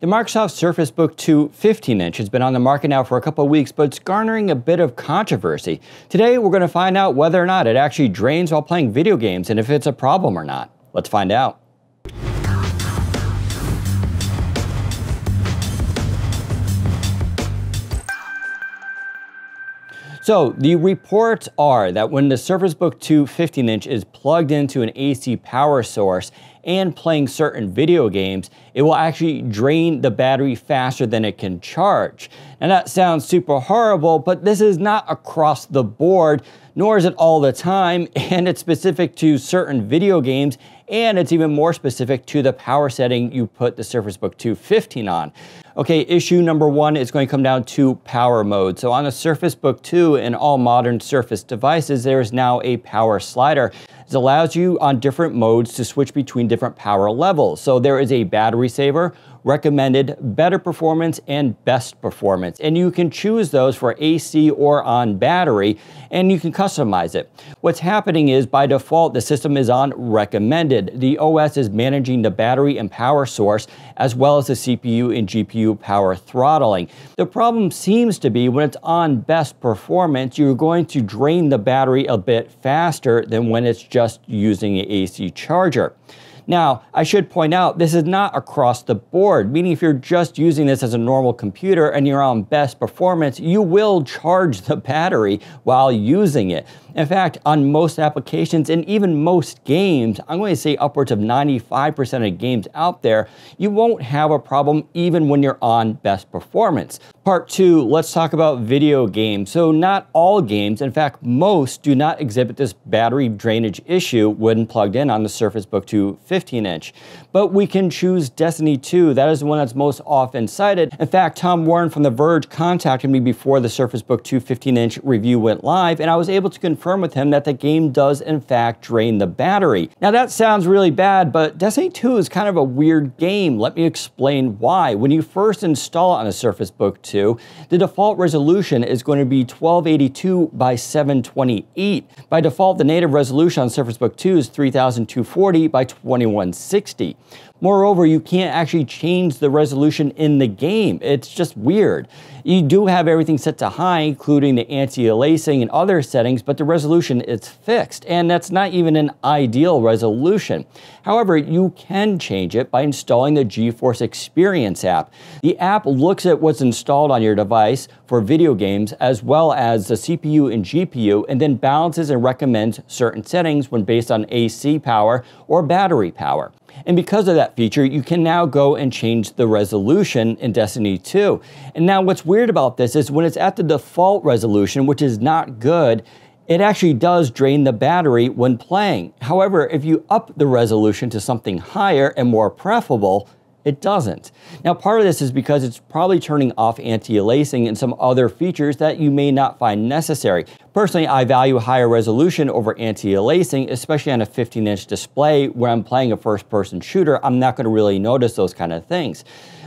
The Microsoft Surface Book 2 15-inch has been on the market now for a couple of weeks, but it's garnering a bit of controversy. Today, we're going to find out whether or not it actually drains while playing video games and if it's a problem or not. Let's find out. So the reports are that when the Surface Book 2 15-inch is plugged into an AC power source and playing certain video games, it will actually drain the battery faster than it can charge. Now that sounds super horrible, but this is not across the board, nor is it all the time, and it's specific to certain video games, and it's even more specific to the power setting you put the Surface Book 2 15 on. Okay, issue number one is going to come down to power mode. So on the Surface Book 2 and all modern Surface devices, there is now a power slider. This allows you on different modes to switch between different power levels. So there is a battery saver, recommended, better performance, and best performance. And you can choose those for AC or on battery, and you can customize it. What's happening is, by default, the system is on recommended. The OS is managing the battery and power source, as well as the CPU and GPU power throttling. The problem seems to be when it's on best performance, you're going to drain the battery a bit faster than when it's just using an AC charger. Now, I should point out, this is not across the board, meaning if you're just using this as a normal computer and you're on best performance, you will charge the battery while using it. In fact, on most applications and even most games, I'm going to say upwards of 95% of games out there, you won't have a problem even when you're on best performance. Part two, let's talk about video games. So not all games, in fact, most do not exhibit this battery drainage issue when plugged in on the Surface Book 2 15-inch. But we can choose Destiny 2. That is the one that's most often cited. In fact, Tom Warren from The Verge contacted me before the Surface Book 2 15-inch review went live, and I was able to confirm with him that the game does in fact drain the battery. Now that sounds really bad, but Destiny 2 is kind of a weird game. Let me explain why. When you first install it on a Surface Book 2, the default resolution is going to be 1282 by 728. By default, the native resolution on Surface Book 2 is 3240 by 2160. Moreover, you can't actually change the resolution in the game. It's just weird. You do have everything set to high, including the anti-aliasing and other settings, but the resolution is fixed, and that's not even an ideal resolution. However, you can change it by installing the GeForce Experience app. The app looks at what's installed on your device for video games, as well as the CPU and GPU, and then balances and recommends certain settings when based on AC power or battery power. And because of that feature, you can now go and change the resolution in Destiny 2. And now what's weird about this is when it's at the default resolution, which is not good, it actually does drain the battery when playing. However, if you up the resolution to something higher and more preferable, it doesn't. Now, part of this is because it's probably turning off anti-aliasing and some other features that you may not find necessary. Personally, I value higher resolution over anti-aliasing, especially on a 15-inch display where I'm playing a first-person shooter. I'm not going to really notice those kind of things.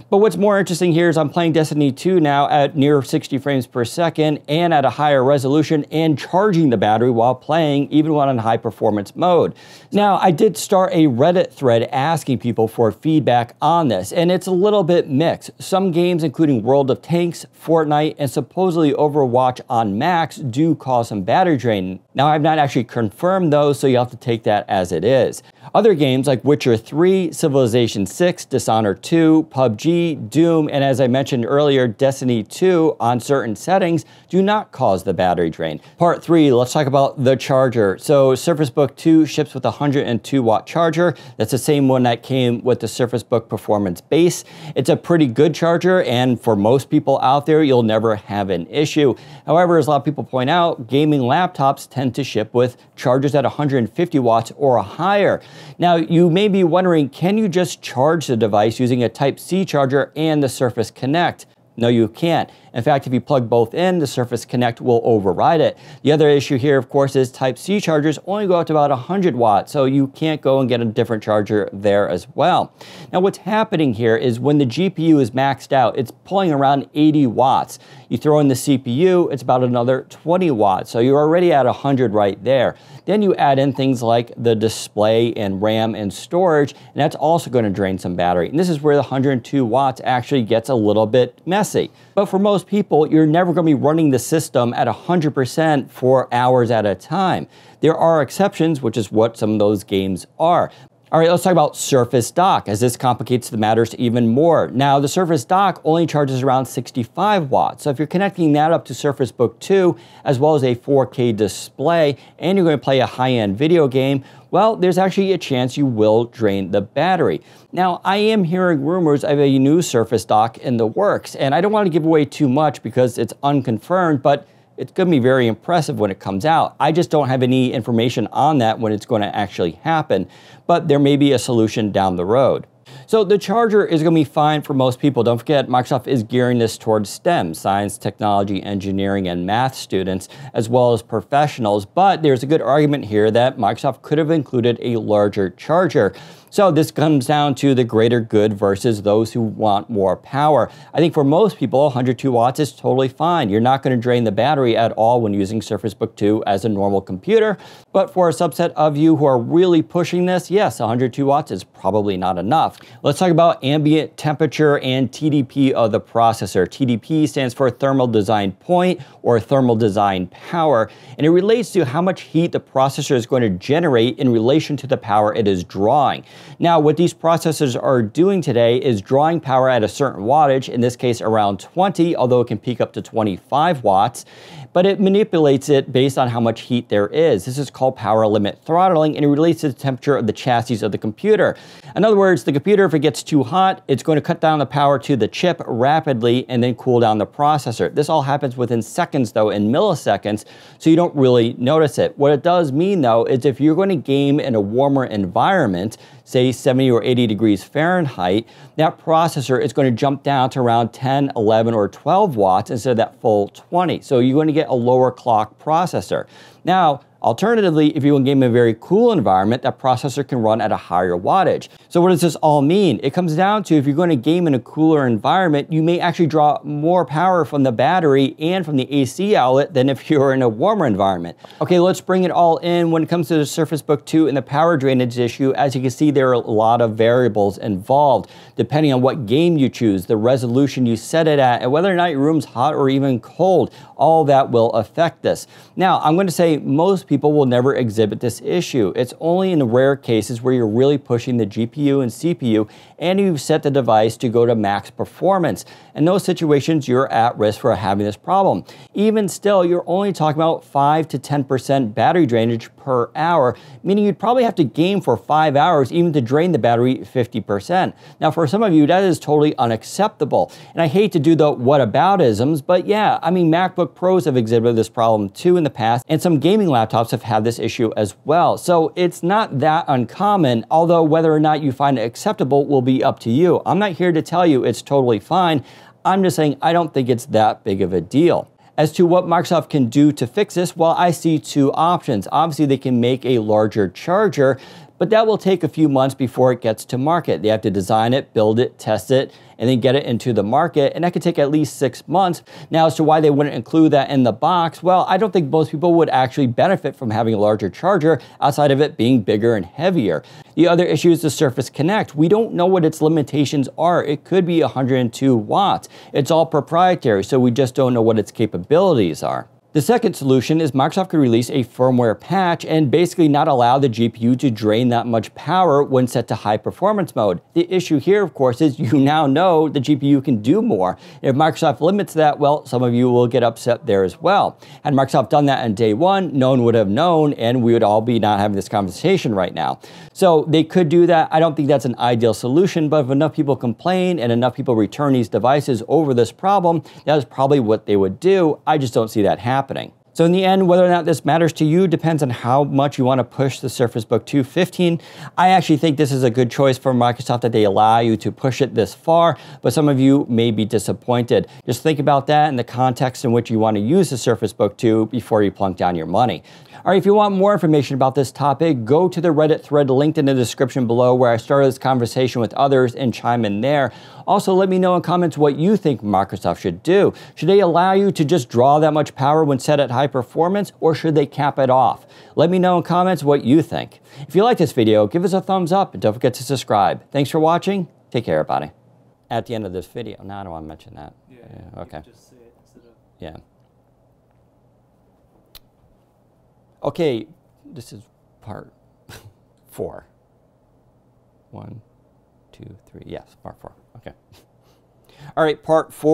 But what's more interesting here is I'm playing Destiny 2 now at near 60 frames per second and at a higher resolution and charging the battery while playing, even when on high performance mode. Now, I did start a Reddit thread asking people for feedback on this, and it's a little bit mixed. Some games, including World of Tanks, Fortnite, and supposedly Overwatch on Max, do cause some battery drain. Now, I've not actually confirmed those, so you have to take that as it is. Other games like Witcher 3, Civilization 6, Dishonored 2, PUBG, Doom, and as I mentioned earlier, Destiny 2 on certain settings do not cause the battery drain. Part 3, let's talk about the charger. So Surface Book 2 ships with a 102 watt charger. That's the same one that came with the Surface Book Performance Base. It's a pretty good charger, and for most people out there, you'll never have an issue. However, as a lot of people point out, gaming laptops tend to ship with chargers at 150 watts or higher. Now, you may be wondering, can you just charge the device using a Type-C charger and the Surface Connect? No, you can't. In fact, if you plug both in, the Surface Connect will override it. The other issue here, of course, is Type-C chargers only go up to about 100 watts, so you can't go and get a different charger there as well. Now, what's happening here is when the GPU is maxed out, it's pulling around 80 watts. You throw in the CPU, it's about another 20 watts, so you're already at 100 right there. Then you add in things like the display and RAM and storage, and that's also going to drain some battery. And this is where the 102 watts actually gets a little bit messy. But for most people, you're never going to be running the system at 100% for hours at a time. There are exceptions, which is what some of those games are. All right, let's talk about Surface Dock, as this complicates the matters even more. Now, the Surface Dock only charges around 65 watts. So if you're connecting that up to Surface Book 2, as well as a 4K display, and you're going to play a high-end video game, well, there's actually a chance you will drain the battery. Now, I am hearing rumors of a new Surface Dock in the works, and I don't want to give away too much because it's unconfirmed, but it's going to be very impressive when it comes out. I just don't have any information on that when it's going to actually happen, but there may be a solution down the road. So the charger is going to be fine for most people. Don't forget, Microsoft is gearing this towards STEM, science, technology, engineering, and math students, as well as professionals. But there's a good argument here that Microsoft could have included a larger charger. So this comes down to the greater good versus those who want more power. I think for most people, 102 watts is totally fine. You're not going to drain the battery at all when using Surface Book 2 as a normal computer. But for a subset of you who are really pushing this, yes, 102 watts is probably not enough. Let's talk about ambient temperature and TDP of the processor. TDP stands for thermal design point or thermal design power, and it relates to how much heat the processor is going to generate in relation to the power it is drawing. Now, what these processors are doing today is drawing power at a certain wattage, in this case around 20, although it can peak up to 25 watts, but it manipulates it based on how much heat there is. This is called power limit throttling, and it relates to the temperature of the chassis of the computer. In other words, the computer, if it gets too hot, it's going to cut down the power to the chip rapidly and then cool down the processor. This all happens within seconds, though, in milliseconds, so you don't really notice it. What it does mean, though, is if you're going to game in a warmer environment, say 70 or 80 degrees Fahrenheit, that processor is going to jump down to around 10, 11, or 12 watts instead of that full 20. So you're going to get a lower clock processor. Now, alternatively, if you want to game in a very cool environment, that processor can run at a higher wattage. So what does this all mean? It comes down to if you're going to game in a cooler environment, you may actually draw more power from the battery and from the AC outlet than if you're in a warmer environment. Okay, let's bring it all in when it comes to the Surface Book 2 and the power drainage issue. As you can see, there are a lot of variables involved, depending on what game you choose, the resolution you set it at, and whether or not your room's hot or even cold. All that will affect this. Now, I'm going to say most people will never exhibit this issue. It's only in the rare cases where you're really pushing the GPU and CPU and you've set the device to go to max performance. In those situations, you're at risk for having this problem. Even still, you're only talking about 5 to 10% battery drainage per hour, meaning you'd probably have to game for 5 hours even to drain the battery 50%. Now, for some of you, that is totally unacceptable. And I hate to do the whataboutisms, but yeah, I mean, MacBook Pros have exhibited this problem too in the past, and some gaming laptops have had this issue as well. So it's not that uncommon, although whether or not you find it acceptable will be up to you. I'm not here to tell you it's totally fine. I'm just saying I don't think it's that big of a deal. As to what Microsoft can do to fix this, well, I see two options. Obviously, they can make a larger charger, but that will take a few months before it gets to market. They have to design it, build it, test it, and then get it into the market, and that could take at least 6 months. Now, as to why they wouldn't include that in the box, well, I don't think most people would actually benefit from having a larger charger outside of it being bigger and heavier. The other issue is the Surface Connect. We don't know what its limitations are. It could be 102 watts. It's all proprietary, so we just don't know what its capabilities are. The second solution is Microsoft could release a firmware patch and basically not allow the GPU to drain that much power when set to high performance mode. The issue here, of course, is you now know the GPU can do more. If Microsoft limits that, well, some of you will get upset there as well. Had Microsoft done that on day one, no one would have known, and we would all be not having this conversation right now. So they could do that. I don't think that's an ideal solution, but if enough people complain and enough people return these devices over this problem, that is probably what they would do. I just don't see that happening. So in the end, whether or not this matters to you depends on how much you want to push the Surface Book 2 15. I actually think this is a good choice for Microsoft that they allow you to push it this far, but some of you may be disappointed. Just think about that in the context in which you want to use the Surface Book 2 before you plunk down your money. All right, if you want more information about this topic, go to the Reddit thread linked in the description below where I started this conversation with others and chime in there. Also, let me know in comments what you think Microsoft should do. Should they allow you to just draw that much power when set at high performance, or should they cap it off? Let me know in comments what you think. If you like this video, give us a thumbs up and don't forget to subscribe. Thanks for watching. Take care, everybody. At the end of this video. No, I don't want to mention that. Yeah, okay. Just say it instead of... Yeah. Okay, this is part 4. 1, 2, 3. Yes, part 4. Okay. All right, part 4.